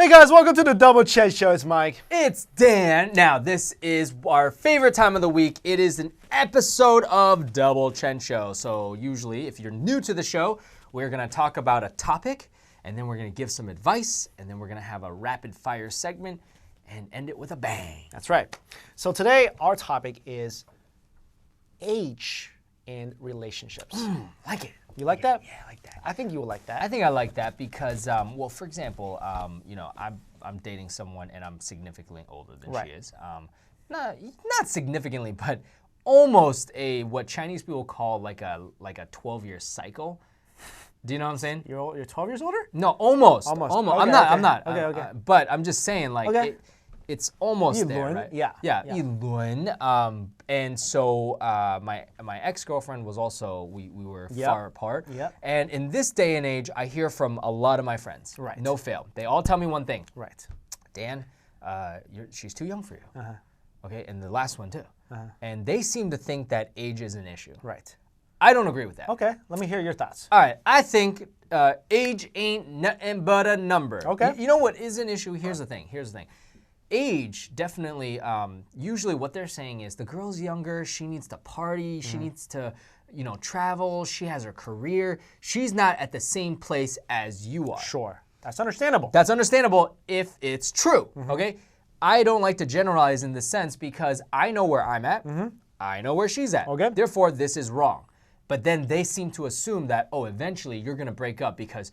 Hey guys, welcome to the Double Chat Show. It's Mike. It's Dan. Now, this is our favorite time of the week. It is an episode of Double Chat Show. So usually, if you're new to the show, we're going to talk about a topic, and then we're going to give some advice, and then we're going to have a rapid fire segment and end it with a bang. That's right. So today, our topic is age in relationships. Like it. You like that? Yeah, I like that. I think you would like that. I think I like that because, well, for example, I'm dating someone and I'm significantly older than she is. Not significantly, but almost what Chinese people call like a 12-year cycle. Do you know what I'm saying? You're 12 years older? No, almost. Okay, I'm not. Okay. But I'm just saying, like, it's almost there, right? Yeah. 一轮. And so my ex-girlfriend was also, we were far apart. Yep. And in this day and age, I hear from a lot of my friends. Right. No fail. They all tell me one thing. Right. Dan, she's too young for you. Okay, and the last one too. And they seem to think that age is an issue. Right. I don't agree with that. Okay, let me hear your thoughts. All right, I think age ain't nothing but a number. Okay. You know what is an issue? Here's the thing. Age, definitely, usually what they're saying is the girl's younger, she needs to party, she needs to, travel, she has her career. She's not at the same place as you are. Sure. That's understandable. That's understandable if it's true, okay? I don't like to generalize in this sense because I know where I'm at, I know where she's at. Okay. Therefore, this is wrong. But then they seem to assume that, eventually you're going to break up because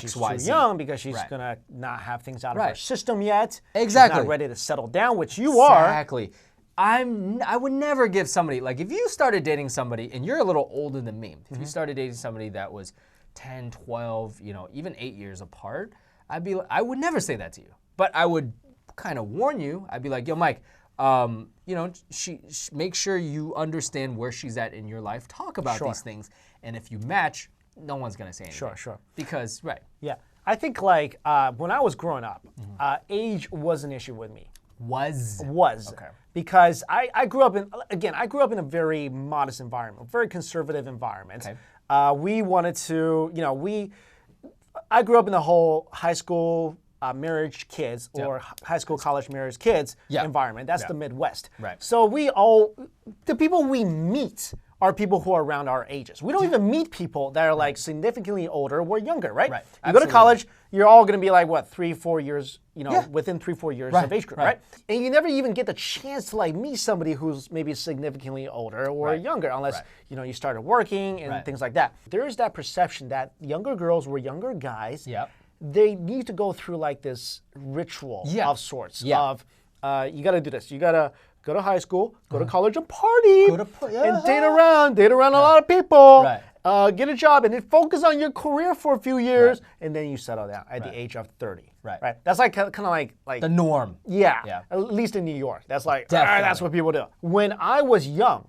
She's XYZ. too young because she's going to not have things out of her Right. system yet. Exactly. She's not ready to settle down, which you are. Exactly. I would never give somebody, like if you started dating somebody and you're a little older than me, if you started dating somebody that was 10, 12, even 8 years apart, I would never say that to you. But I would kind of warn you. I'd be like, yo, Mike, make sure you understand where she's at in your life. Talk about these things. And if you match, no one's going to say anything. Sure. Because, right. Yeah. I think like when I was growing up, age was an issue with me. Was. Okay. Because I grew up in a very modest environment, a very conservative environment. Okay. We wanted to, I grew up in the whole high school marriage kids or high school, college marriage kids environment. That's the Midwest. Right. So the people we meet are people who are around our ages. We don't even meet people that are like significantly older or younger, right? Right. You go to college, you're all going to be like, what, 3-4 years, within 3-4 years of age group, right? And you never even get the chance to like meet somebody who's maybe significantly older or younger unless, you started working and things like that. There is that perception that younger girls or younger guys, they need to go through like this ritual of sorts of, you got to do this. You got to go to high school, go to college and party, and date around a lot of people, get a job, and then focus on your career for a few years, and then you settle down at the age of 30. Right. That's like kind of like the norm. Yeah. At least in New York. That's like, that's what people do. When I was young,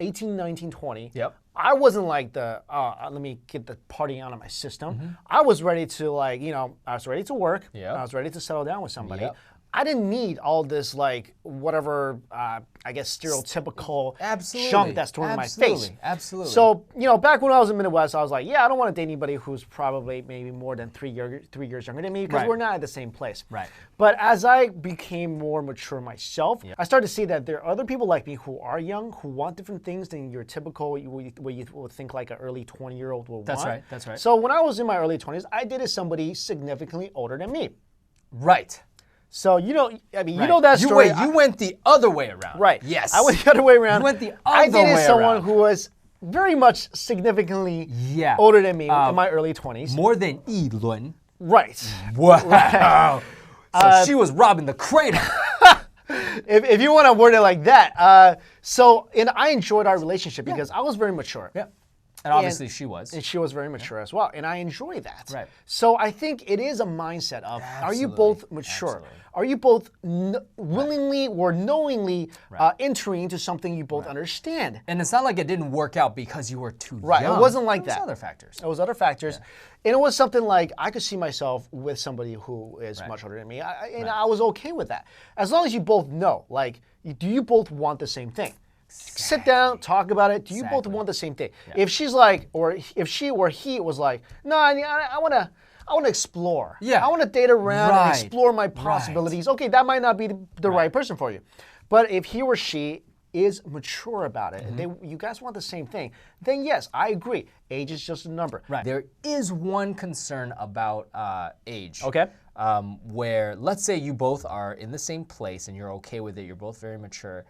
18, 19, 20, I wasn't like let me get the party out of my system. I was ready to I was ready to work. I was ready to settle down with somebody. I didn't need all this like whatever I guess stereotypical junk that's thrown in my face. Absolutely. So back when I was in the Midwest, I was like, I don't want to date anybody who's probably maybe more than 3 years younger than me because we're not at the same place. Right. But as I became more mature myself, I started to see that there are other people like me who are young, who want different things than your typical what you would think like an early 20-year-old would want. That's right. So when I was in my early 20s, I dated somebody significantly older than me. Right. So, you know that story. You went the other way around. Right. Yes. I went the other way around. You went the other I dated way someone around. who was very much significantly older than me in my early 20s. More than 一轮. Right. Wow. So she was robbing the cradle. if you want to word it like that. And I enjoyed our relationship because I was very mature. Yeah. And obviously she was. And she was very mature as well. And I enjoy that. Right. So I think it is a mindset of, are you both mature? Are you both willingly or knowingly entering into something you both understand? And it's not like it didn't work out because you were too young. Right, it wasn't like that. It was other factors. It was other factors. And it was something like, I could see myself with somebody who is much older than me. And I was okay with that. As long as you both know, like, do you both want the same thing? Sit down, talk about it. Do you both want the same thing? If she's like, or if she or he was like, no, I I want to explore. Yeah. I want to date around and explore my possibilities. Okay, that might not be the right person for you. But if he or she is mature about it, and you guys want the same thing, then yes, I agree. Age is just a number. Right. There is one concern about age. Okay. Where, let's say you both are in the same place and you're okay with it, you're both very mature,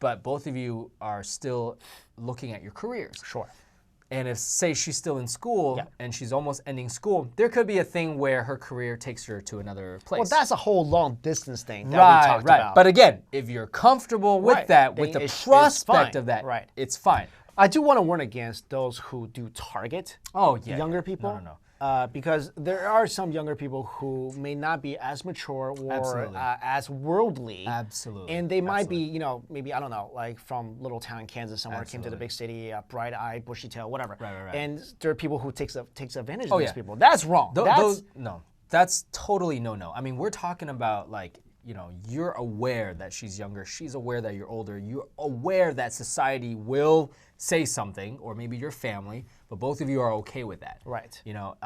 but both of you are still looking at your careers. Sure. And if, say, she's still in school and she's almost ending school, there could be a thing where her career takes her to another place. Well, that's a whole long distance thing that we talked about. But again, if you're comfortable with that, with the prospect of that, it's fine. I do want to warn against those who do target younger people. No. Because there are some younger people who may not be as mature or as worldly. Absolutely. And they might be, you know, maybe, I don't know, like from little town Kansas somewhere, came to the big city, bright-eyed, bushy-tailed, whatever. Right. And there are people who takes advantage of these people. That's wrong. That's totally no. I mean, we're talking about, like, you know, you're aware that she's younger, she's aware that you're older, you're aware that society will say something, or maybe your family, but both of you are okay with that. Right. You know,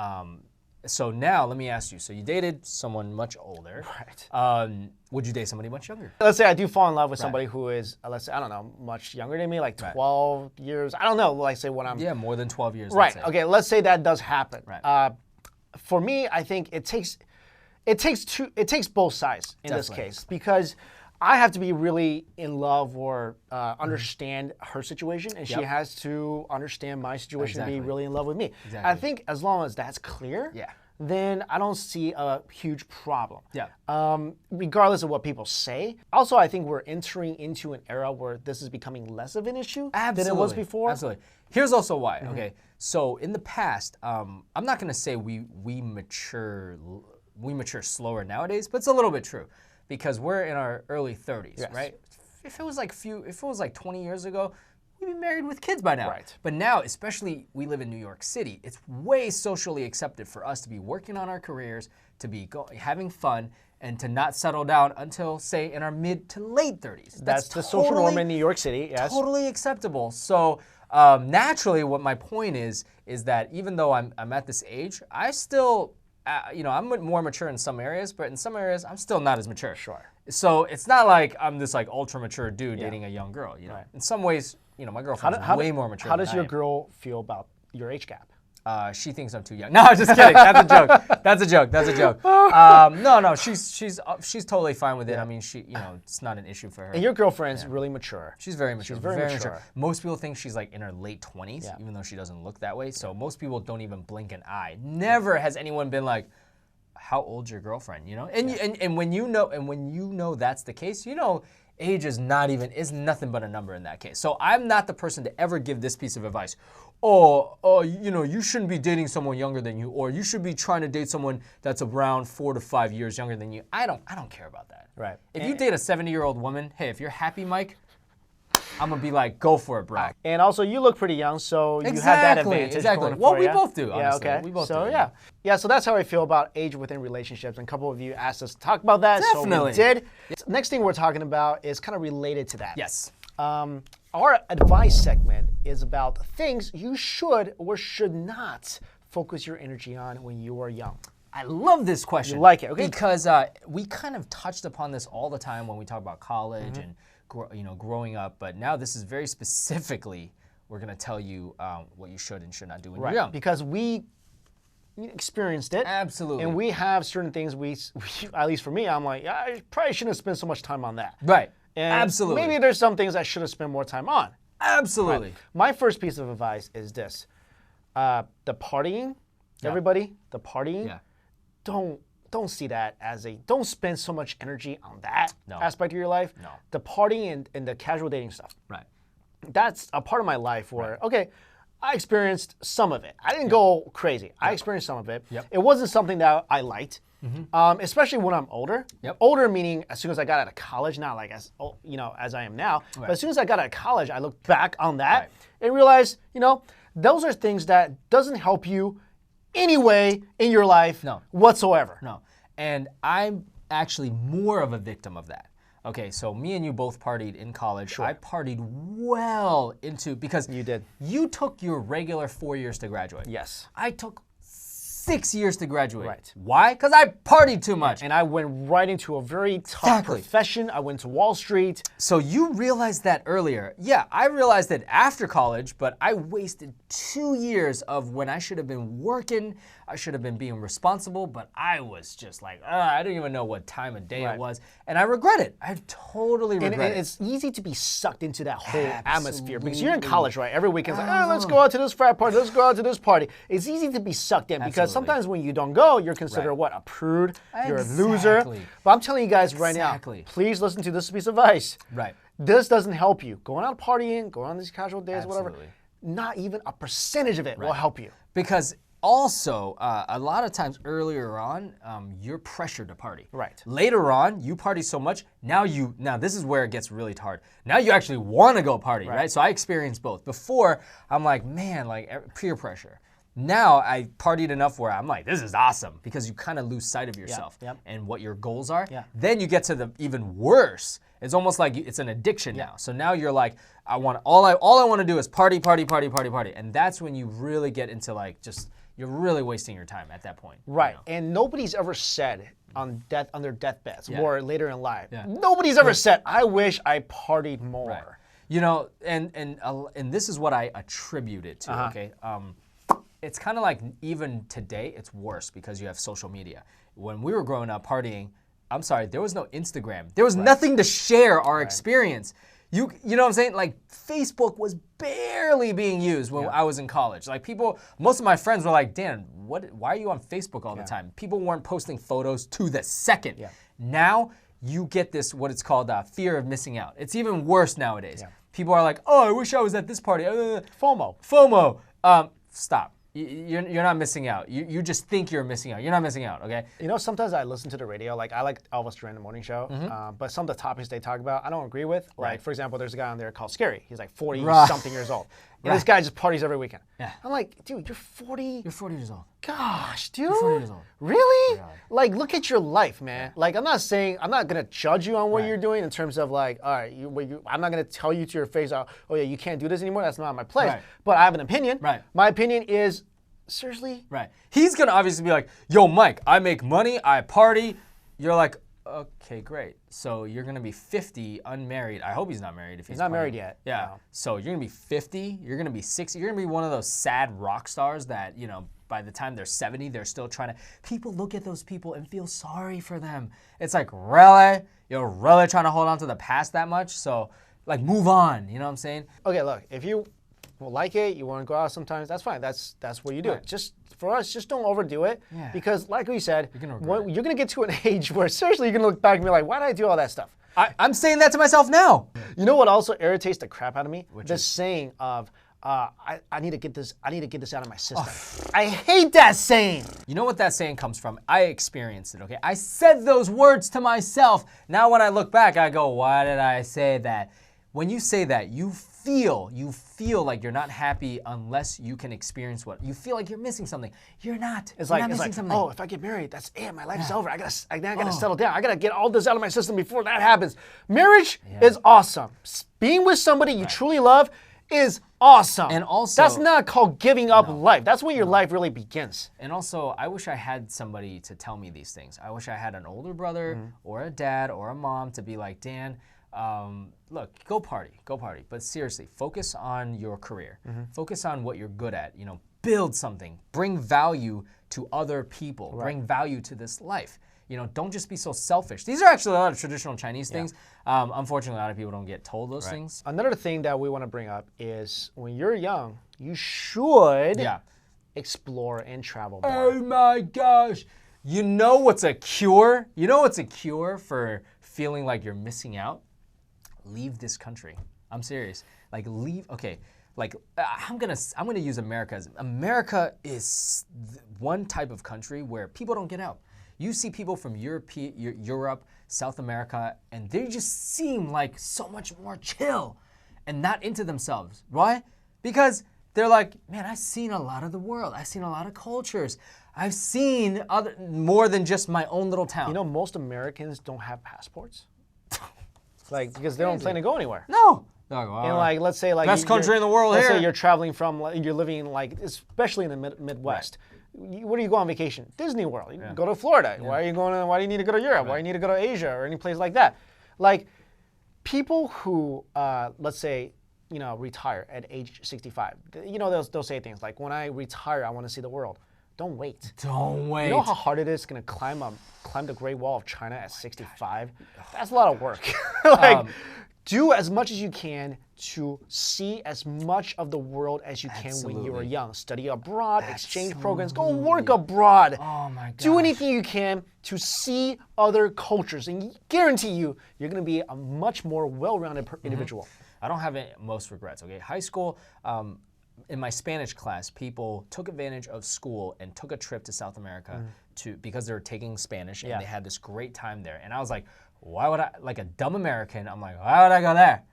so now let me ask you, so you dated someone much older. Right. Would you date somebody much younger? Let's say I do fall in love with somebody who is, let's say, I don't know, much younger than me, like 12 years. I don't know, like say when I'm... Yeah, more than 12 years. Right, okay, let's say that does happen. Right. For me, I think it takes both sides in this case, because I have to be really in love or understand her situation, and she has to understand my situation and be really in love with me. I think as long as that's clear, then I don't see a huge problem. Regardless of what people say. Also, I think we're entering into an era where this is becoming less of an issue than it was before. Absolutely. Here's also why. Okay, so in the past, I'm not going to say we mature slower nowadays, but it's a little bit true, because we're in our early 30s, right? If it was like 20 years ago, we'd be married with kids by now. Right. But now, especially we live in New York City, it's way socially accepted for us to be working on our careers, to be having fun, and to not settle down until, say, in our mid to late 30s. That's the social norm in New York City, yes. Totally acceptable. So naturally, what my point is that even though I'm at this age, I still... you know, I'm more mature in some areas, but in some areas, I'm still not as mature. Sure. So it's not like I'm this like ultra mature dude dating a young girl. You know, in some ways, you know, my girlfriend's way more mature. How does your girl feel about your age gap? She thinks I'm too young. No, just kidding. That's a joke. That's a joke. That's a joke. No. She's totally fine with it. I mean, it's not an issue for her. And your girlfriend's really mature. She's very mature. She's very mature. Most people think she's like in her late 20s, even though she doesn't look that way. So most people don't even blink an eye. Never has anyone been like, "How old's your girlfriend?" You know, and when you know that's the case, you know, age is nothing but a number in that case. So I'm not the person to ever give this piece of advice. Oh, you know, you shouldn't be dating someone younger than you, or you should be trying to date someone that's around 4 to 5 years younger than you. I don't care about that. Right. If you date a 70-year-old woman, hey, if you're happy, Mike, I'm gonna be like, go for it, bro. And also, you look pretty young, so you have that advantage. Exactly. Going Well, for we you. both do. Honestly. Yeah. Okay. We both so do. yeah. So that's how I feel about age within relationships. And a couple of you asked us to talk about that. Definitely. So we did. Next thing we're talking about is kind of related to that. Yes. Our advice segment is about things you should or should not focus your energy on when you are young. I love this question. You like it, okay? Because we kind of touched upon this all the time when we talk about college and growing up, but now this is very specifically, we're going to tell you what you should and should not do when you're young. Because we experienced it. Absolutely. And we have certain things we at least for me, I'm like, I probably shouldn't have spent so much time on that. Right. And absolutely. Maybe there's some things I should have spent more time on. Absolutely. Right. My first piece of advice is this. The partying, everybody, the partying, don't see that as don't spend so much energy on that aspect of your life. No. The partying and the casual dating stuff. Right. That's a part of my life where, okay, I experienced some of it. I didn't go crazy. I experienced some of it. It wasn't something that I liked, especially when I'm older. Older meaning as soon as I got out of college, not like as I am now. But as soon as I got out of college, I looked back on that and realized, those are things that doesn't help you anyway in your life whatsoever. No. And I'm actually more of a victim of that. Okay, so me and you both partied in college. Sure. I partied well into, because you did. You took your regular 4 years to graduate. Yes. I took 6 years to graduate. Right. Why? Because I partied too much. And I went right into a very tough profession. I went to Wall Street. So you realized that earlier. Yeah, I realized it after college, but I wasted 2 years of when I should have been working. I should have been being responsible, but I was just like, I didn't even know what time of day it was. And I regret it. I totally regret it. And it's easy to be sucked into that whole atmosphere because you're in college, right? Every weekend's like, let's go out to this frat party, let's go out to this party. It's easy to be sucked in because sometimes when you don't go, you're considered what? A prude, you're a loser. But I'm telling you guys right now, please listen to this piece of advice. Right. This doesn't help you. Going out partying, going on these casual days, whatever, not even a percentage of it will help you. Because also, a lot of times earlier on, you're pressured to party. Right. Later on, you party so much, now this is where it gets really hard. Now you actually want to go party, right? So I experienced both. Before, I'm like, man, like peer pressure. Now I partied enough where I'm like, this is awesome, because you kind of lose sight of yourself and what your goals are. Then you get to the even worse. It's almost like it's an addiction now. So now you're like, all I want to do is party, party, party, party, party. And that's when you really get into like you're really wasting your time at that point. Right. You know? And nobody's ever said on their deathbeds or later in life, nobody's ever said, I wish I partied more. Right. You know, and this is what I attribute it to, okay? It's kind of like even today, it's worse because you have social media. When we were growing up partying, I'm sorry, there was no Instagram. There was nothing to share our experience. You know what I'm saying? Like Facebook was barely being used when I was in college. Like most of my friends were like, Dan, why are you on Facebook all the time? People weren't posting photos to the second. Now you get this, what it's called fear of missing out. It's even worse nowadays. People are like, oh, I wish I was at this party. FOMO. Stop. You're not missing out. You just think you're missing out. You're not missing out, okay? You know, sometimes I listen to the radio. Like, I like Elvis Duran the morning show. But some of the topics they talk about, I don't agree with. Like, for example, there's a guy on there called Scary. He's like 40-something years old. And this guy just parties every weekend. I'm like, dude, you're 40. You're 40 years old. Gosh, dude. You're 40 years old. Really? Like, look at your life, man. Like, I'm not going to judge you on what you're doing in terms of like, all right, I'm not going to tell you to your face, oh yeah, you can't do this anymore. That's not my place. But I have an opinion. My opinion is, seriously? He's going to obviously be like, yo, Mike, I make money, I party. You're like, okay, great. So you're going to be 50, unmarried. I hope he's not married. If he's not married yet. Yeah. No. So you're going to be 50. You're going to be 60. You're going to be one of those sad rock stars that, you know, by the time they're 70, they're still trying to. People look at those people and feel sorry for them. It's like, really? You're really trying to hold on to the past that much? So, like, move on. You know what I'm saying? Okay, look, if you like it, you want to go out sometimes, that's fine. That's what you do. Just for us, just don't overdo it. Because like we said, you're gonna get to an age where seriously you're gonna look back and be like, why did I do all that stuff? I'm saying that to myself now. You know what also irritates the crap out of me? This saying of I need to get this out of my system. I hate that saying. You know what that saying comes from? I experienced it, okay? I said those words to myself. Now when I look back, I go, why did I say that? When you say that, you feel like you're not happy unless you can experience what you feel like you're missing something. You're not. It's like oh, if I get married, that's it. My life's over. I gotta settle down. I gotta get all this out of my system before that happens. Marriage is awesome. Being with somebody you truly love is awesome. And also, that's not called giving up life. That's when your life really begins. And also, I wish I had somebody to tell me these things. I wish I had an older brother or a dad or a mom to be like, Dan, look, go party. But seriously, focus on your career. Focus on what you're good at. You know, build something. Bring value to other people. Bring value to this life. You know, don't just be so selfish. These are actually a lot of traditional Chinese things. Unfortunately, a lot of people don't get told those things. Another thing that we want to bring up is when you're young, you should explore and travel more. Oh my gosh. You know what's a cure? You know what's a cure for feeling like you're missing out? Leave this country. I'm serious. Like leave. Okay. Like I'm gonna use America as America is one type of country where people don't get out. You see people from Europe, South America, and they just seem like so much more chill and not into themselves. Why? Because they're like, man, I've seen a lot of the world. I've seen a lot of cultures. I've seen more than just my own little town. You know, most Americans don't have passports. Like, because they don't plan to go anywhere. No. And like, let's say like best country in the world here. Let's say you're traveling from, you're living like, especially in the Midwest. where do you go on vacation? Disney World. You go to Florida. Why are you going? Why do you need to go to Europe? Why do you need to go to Asia or any place like that? Like, people who, let's say, retire at age 65. They'll say things like, when I retire, I want to see the world. Don't wait. Don't wait. You know how hard it is going to climb the Great Wall of China at 65? That's a lot of work. Do as much as you can to see as much of the world as you can when you are young. Study abroad, exchange programs, go work abroad. Oh my gosh. Do anything you can to see other cultures, and guarantee you're going to be a much more well-rounded individual. I don't have most regrets, okay? High school, in my Spanish class, people took advantage of school and took a trip to South America because they were taking Spanish, and they had this great time there. And I was like, why would I, like a dumb American, I'm like, why would I go there?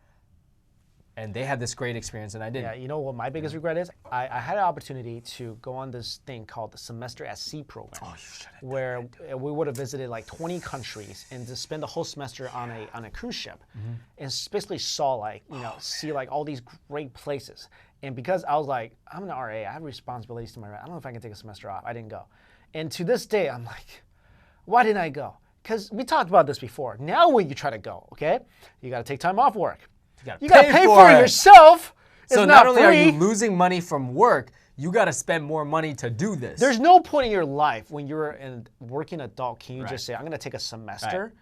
And they had this great experience, and I didn't. Yeah, you know what my biggest regret is? I had an opportunity to go on this thing called the Semester at Sea program, where we would have visited like 20 countries and to spend the whole semester on a cruise ship, and basically saw see like all these great places. And because I was like, I'm an RA, I have responsibilities to my I don't know if I can take a semester off. I didn't go. And to this day, I'm like, why didn't I go? Because we talked about this before. Now when you try to go, okay, you got to take time off work. You got to pay for it yourself. So not only are you losing money from work, you got to spend more money to do this. There's no point in your life when you're a working adult, can you just say, I'm going to take a semester?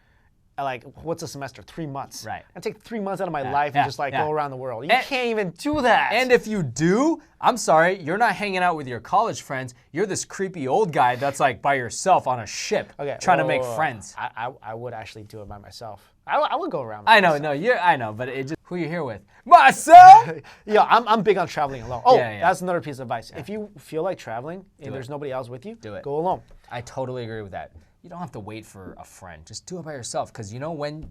Like, what's a semester? 3 months. Right. I take 3 months out of my life and just go around the world. You can't even do that. And if you do, I'm sorry, you're not hanging out with your college friends. You're this creepy old guy that's like by yourself on a ship trying to make friends. I would actually do it by myself. I would go around. I know, I know, but it just, who you here with? Myself? Yeah, I'm big on traveling alone. Oh, that's another piece of advice. If you feel like traveling and there's nobody else with you, go alone. I totally agree with that. You don't have to wait for a friend. Just do it by yourself, because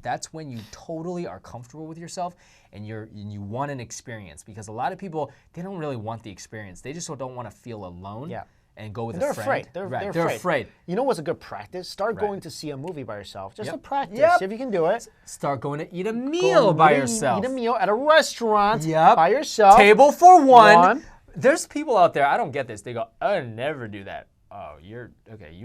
that's when you totally are comfortable with yourself and you want an experience. Because a lot of people, they don't really want the experience. They just don't want to feel alone and go with a friend. They're afraid. They're afraid. You know what's a good practice? Start going to see a movie by yourself. Just to practice. See if you can do it. Start going to eat a meal by yourself. Eat a meal at a restaurant by yourself. Table for one. There's people out there, I don't get this. They go, I would never do that. Oh, you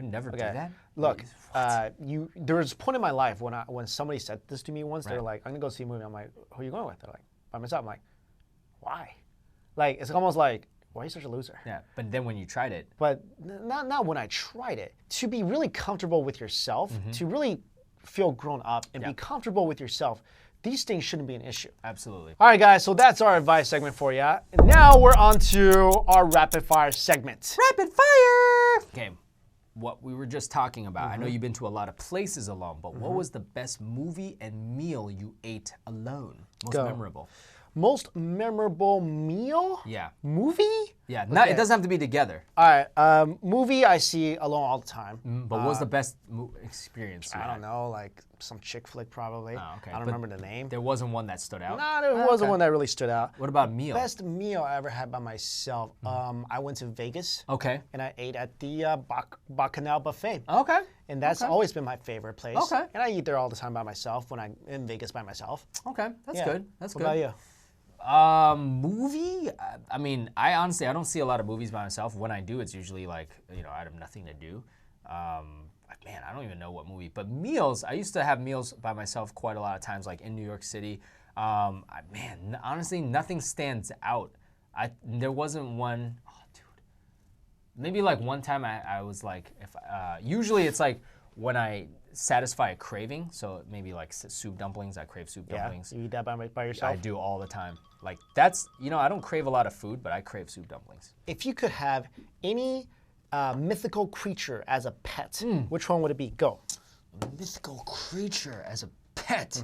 never do that? Look, there was a point in my life when somebody said this to me once. They're like, I'm gonna go see a movie. I'm like, who are you going with? They're like, by myself. I'm like, why? Like, it's almost like, why are you such a loser? Yeah, but then when you tried it. But not when I tried it. To be really comfortable with yourself, to really feel grown up and be comfortable with yourself, these things shouldn't be an issue. Absolutely. All right, guys, so that's our advice segment for you. And now we're on to our rapid fire segment. Rapid fire! Okay, what we were just talking about. I know you've been to a lot of places alone, but what was the best movie and meal you ate alone? Most memorable. Most memorable meal? Yeah. Movie? Yeah, it doesn't have to be together. All right, movie I see alone all the time. But what was the best experience you had? I don't know, like some chick flick probably. Oh, okay. I don't remember the name. There wasn't one that stood out? No, there wasn't one that really stood out. What about meal? Best meal I ever had by myself. I went to Vegas. Okay. And I ate at the Bacchanal Buffet. Okay. And that's always been my favorite place. Okay. And I eat there all the time by myself when I'm in Vegas by myself. Okay, that's good. That's good. What about you? Movie? I mean, I honestly don't see a lot of movies by myself. When I do, it's usually like, I have nothing to do. Man, I don't even know what movie. But meals, I used to have meals by myself quite a lot of times, like in New York City. Man, honestly, nothing stands out. There wasn't one, oh, dude. Maybe like one time I was like, usually it's like when I satisfy a craving, so maybe like soup dumplings, I crave soup dumplings. You eat that by yourself? I do all the time. Like that's, I don't crave a lot of food, but I crave soup dumplings. If you could have any mythical creature as a pet, which one would it be? Go. A mythical creature as a pet?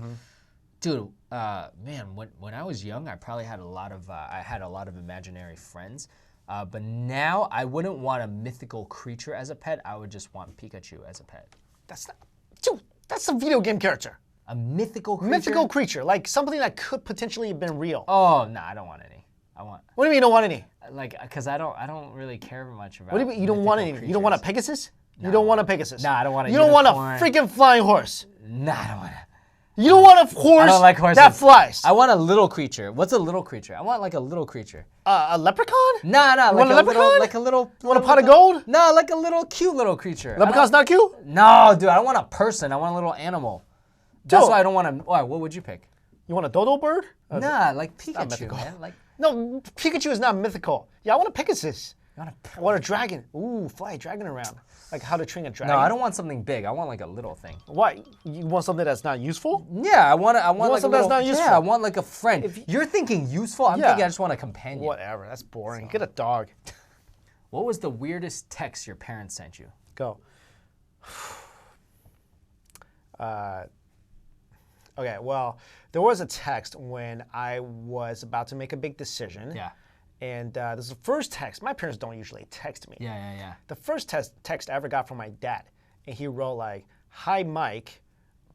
Dude, man, when I was young, I probably had a lot of imaginary friends. But now I wouldn't want a mythical creature as a pet. I would just want Pikachu as a pet. That's a video game character. A mythical creature? Mythical creature, like something that could potentially have been real. Oh, no, I don't want any. What do you mean you don't want any? Like, because I don't really care much about. What do you mean you don't want any? Creatures. You don't want a Pegasus? No. You don't want a Pegasus? No, I don't want. You don't want a freaking flying horse? No, I don't want it. You don't want a horse, I don't like horses that flies. I want a little creature. What's a little creature? I want like a little creature. A leprechaun? No, You want a leprechaun? like a little. You want a pot of gold? No, like a little cute little creature. Leprechaun's not cute? No, dude, I don't want a person. I want a little animal. That's Dude. why I don't want to. What would you pick? You want a dodo bird? Nah, like Pikachu, mythical. man. Like No, Pikachu is not mythical. Yeah, I want a Pegasus. you want I want a dragon. Ooh, fly a dragon around. Like how to train a dragon. No, I don't want something big. I want like a little thing. Why? You want something that's not useful? Yeah, I want like something a that's little, not useful? Yeah, I want like a friend. You're thinking useful. I'm Yeah. thinking I just want a companion. Whatever, that's boring. Get a dog. What was the weirdest text your parents sent you? Go. Okay, well, there was a text when I was about to make a big decision. Yeah. And this is the first text. My parents don't usually text me. Yeah. The first text I ever got from my dad. And he wrote like, "Hi, Mike,"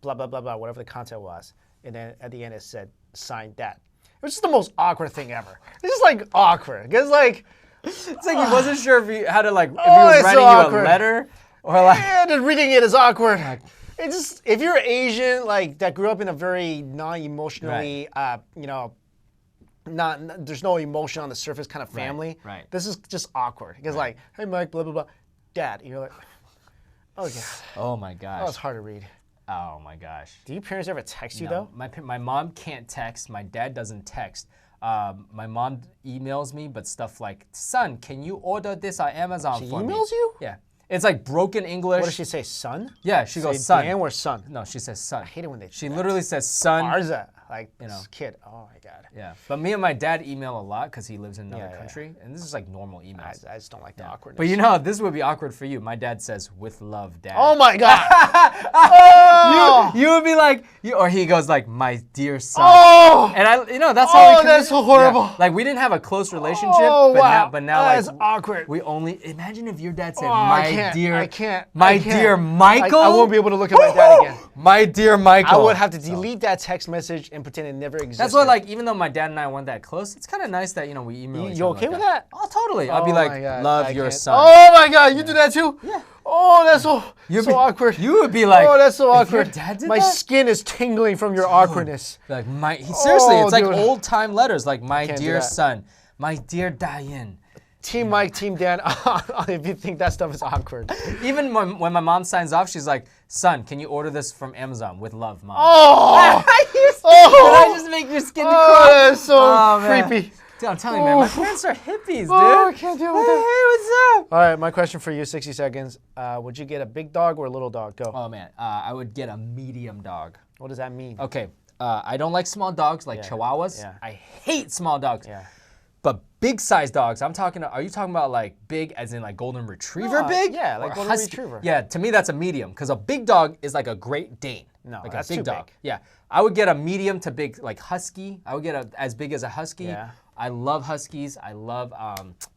blah, blah, blah, blah, whatever the content was. And then at the end it said, "Signed, Dad." It was just the most awkward thing ever. It's just like awkward. Because like, It's like he wasn't sure if he had to like if he Oh, was it's writing so you awkward. a letter or like. yeah, just reading it is awkward. It's just, if you're Asian, like that grew up in a very non-emotionally, there's no emotion on the surface kind of family. right. This is just awkward. Because like, "Hey Mike, blah, blah, blah, Dad." You're like, oh God, Oh my that was gosh. hard to read. Oh my gosh. Do your parents ever text you No, though? my mom can't text. My dad doesn't text. My mom emails me, but stuff like, "Son, can you order this on Amazon She for me?" emails you? Yeah. It's like broken English. What does she say, son? Yeah, she goes, Say "Son." Dan or son? No, she says son. I hate it when they do She that. literally says son. Arza, like this kid. Oh my God. Yeah. But me and my dad email a lot because he lives in another Yeah. country. And this is like normal emails. I just don't like the awkwardness. But you know, this would be awkward for you. My dad says, "With love, Dad." Oh my God. oh. You would be like, or he goes like, "My dear son." Oh. And that's how we Oh, that's so horrible. Yeah. Like we didn't have a close relationship, Oh, but wow. now That's like awkward. we only imagine if your dad said, Oh, "My I can't. dear, I can't. my I can't. dear Michael." I won't be able to look at my dad again. My dear Michael. I would have to delete that text message and pretend it never existed. That's why, like, even though my dad and I weren't that close, it's kind of nice that we email each You other. okay like with that? Oh, totally. I'll be Oh like, my God, "Love I your can't. son." Oh my God, you do that too? Yeah. Oh, that's so awkward. You would be like, oh, that's so if your awkward. dad did My that? skin is tingling from your awkwardness. Like seriously, Oh, it's like dude. old time letters, like "My Can't do dear that. son," "My dear Diane." Team Mike, Team Dan, if you think that stuff is awkward. Even when my mom signs off, she's like, "Son, can you order this from Amazon? With love, Mom." Oh! Did oh! I just make your skin Oh, crawl? that's so Oh, man. creepy. Dude, I'm telling you, man, my Oof. parents are hippies, dude. Oh, I can't deal with Hey, that. what's up? All right, my question for you, 60 seconds. Would you get a big dog or a little dog? Go. Oh man, I would get a medium dog. What does that mean? Okay, I don't like small dogs like Chihuahuas. Yeah. I hate small dogs. Yeah. But big size dogs, are you talking about like big as in like golden retriever big? yeah, like Or golden retriever. Yeah, to me that's a medium because a big dog is like a Great Dane. No, like that's a big too dog. big. Yeah, I would get a medium to big like husky. I would get as big as a husky. Yeah. I love huskies. I love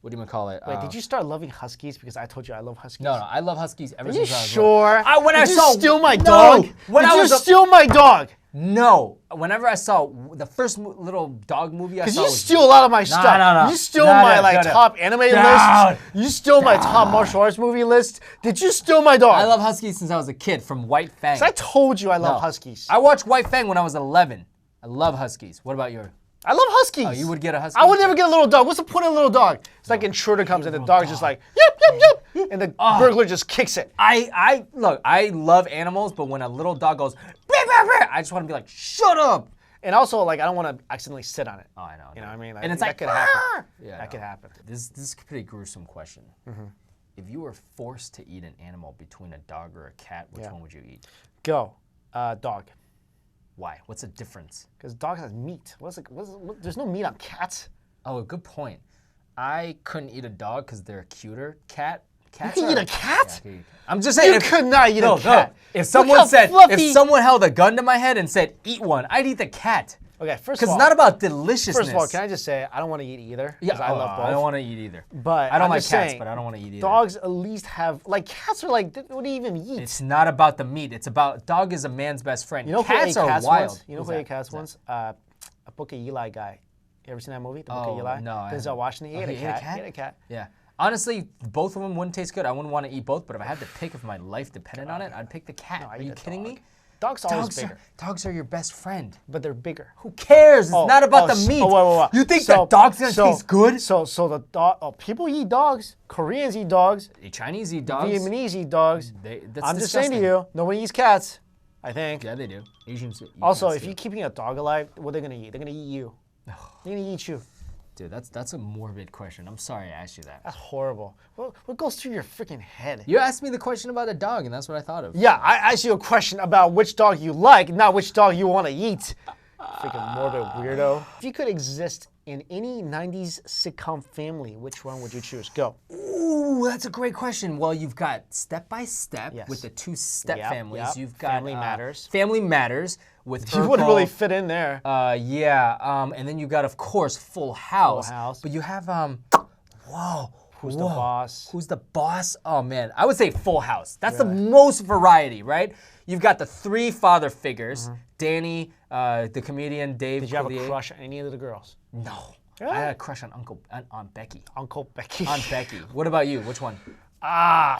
what do you call it? Wait, did you start loving huskies because I told you I love huskies? No, I love huskies ever Are you since I was little. sure? When Did I you saw steal my No, dog? when Did I you was a- steal my dog? No, whenever I saw the first little dog movie I Because saw you was steal a lot of my stuff. no. You steal No, my no, no. top anime Down. list. You steal my top martial arts movie list. Did you steal my dog? I love huskies since I was a kid from White Fang. 'Cause I told you I love No. huskies. I watched White Fang when I was 11. I love huskies. What about your? I love huskies. Oh, you would get a husky? I would never get a little dog. What's the point of a little dog? It's like intruder comes and the dog's just like, yep, yep, yep. And the burglar just kicks it. Look, I love animals, but when a little dog goes, "Brr, brr, brr," I just want to be like, "Shut up." And also, like, I don't want to accidentally sit on it. Oh, I know. You know what I mean? And it's that like, could happen. "Brr." Yeah, That could happen. This is a pretty gruesome question. If you were forced to eat an animal between a dog or a cat, which one would you eat? Go. Dog. Why? What's the difference? Because dog has meat. There's no meat on cats. Oh, good point. I couldn't eat a dog because they're cuter. Cats You can eat a cat? Yeah, I can eat- I'm just saying. You could not eat a cat. If Look someone how said, fluffy- if someone held a gun to my head and said, "Eat one," I'd eat the cat. Okay, first Because of all. it's not about deliciousness. First of all, can I just say, I don't want to eat either. Yeah, 'cause I love both. I don't want to eat either. But I don't I'm like just cats, saying, but I don't want to eat either. Dogs at least have, like, cats are like, what do you even eat? It's not about the meat. It's about dog is a man's best friend. You know who Cats ate are cats wild. once? You know who ate cats once? A Book of Eli guy. You ever seen that movie, The Book of Eli? no, I Denzel haven't. Washington. He ate a cat. He ate a cat. Yeah. Honestly, both of them wouldn't taste good. I wouldn't want to eat both, but if I had to pick if my life depended on it, I'd pick the cat. No, I Are eat you a kidding dog. me? Dogs are always bigger. Dogs are your best friend. But they're bigger. Who cares? It's not about the meat. Wait. You think that dog's gonna taste good? So the dog. People eat dogs. Koreans eat dogs. The Chinese eat dogs. Vietnamese eat dogs. That's just saying to you, nobody eats cats. I think. Yeah, they do. Asians eat Also, cats if too. you're keeping a dog alive, what are they gonna eat? They're gonna eat you. They're gonna eat you. Dude, that's a morbid question. I'm sorry I asked you that. That's horrible. What goes through your freaking head? You asked me the question about a dog, and that's what I thought of. Yeah, I asked you a question about which dog you like, not which dog you want to eat. Freaking morbid weirdo. If you could exist in any 90s sitcom family, which one would you choose? Go. Ooh, that's a great question. Well, you've got Step by Step Yes. with the two step families. Yep. You've got Family Matters. Family Matters with You wouldn't really fit in there. and then you got, of course, Full House. Full House. But you have Who's the boss? Who's the boss? Oh man, I would say Full House. That's the most variety, right? You've got the three father figures: Danny, the comedian, Dave. Did you have a crush on any of the girls? No. Yeah. I had a crush on Aunt Becky. Uncle Becky. Aunt Becky. What about you? Which one?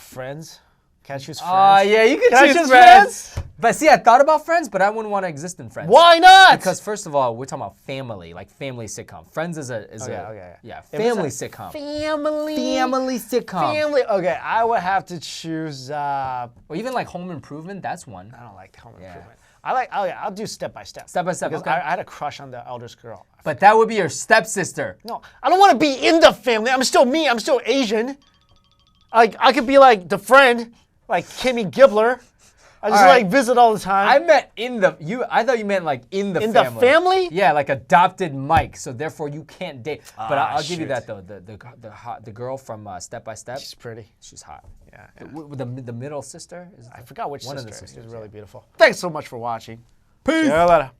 Friends. Can I choose Friends? Yeah, you Can I could choose choose Friends. But see, I thought about Friends, but I wouldn't want to exist in Friends. Why not? Because first of all, we're talking about family, like family sitcom. Friends is a family sitcom. Family sitcom. Family. Okay, I would have to choose. Or even like Home Improvement. That's one. I don't like Home Improvement. I'll do Step by Step. Step by Step. Because Okay. I had a crush on the eldest girl. But that would be your stepsister. No, I don't want to be in the family. I'm still me. I'm still Asian. I could be like the friend, like Kimmy Gibbler. I just like visit all the time. I meant I thought you meant like in the family. In the family? Yeah, like adopted Mike. So therefore you can't date. But I'll give you that though. The girl from Step by Step. She's pretty. She's hot. Yeah. The middle sister. I forgot which one sister. of the sisters. She's really beautiful. Thanks so much for watching. Peace. See you later.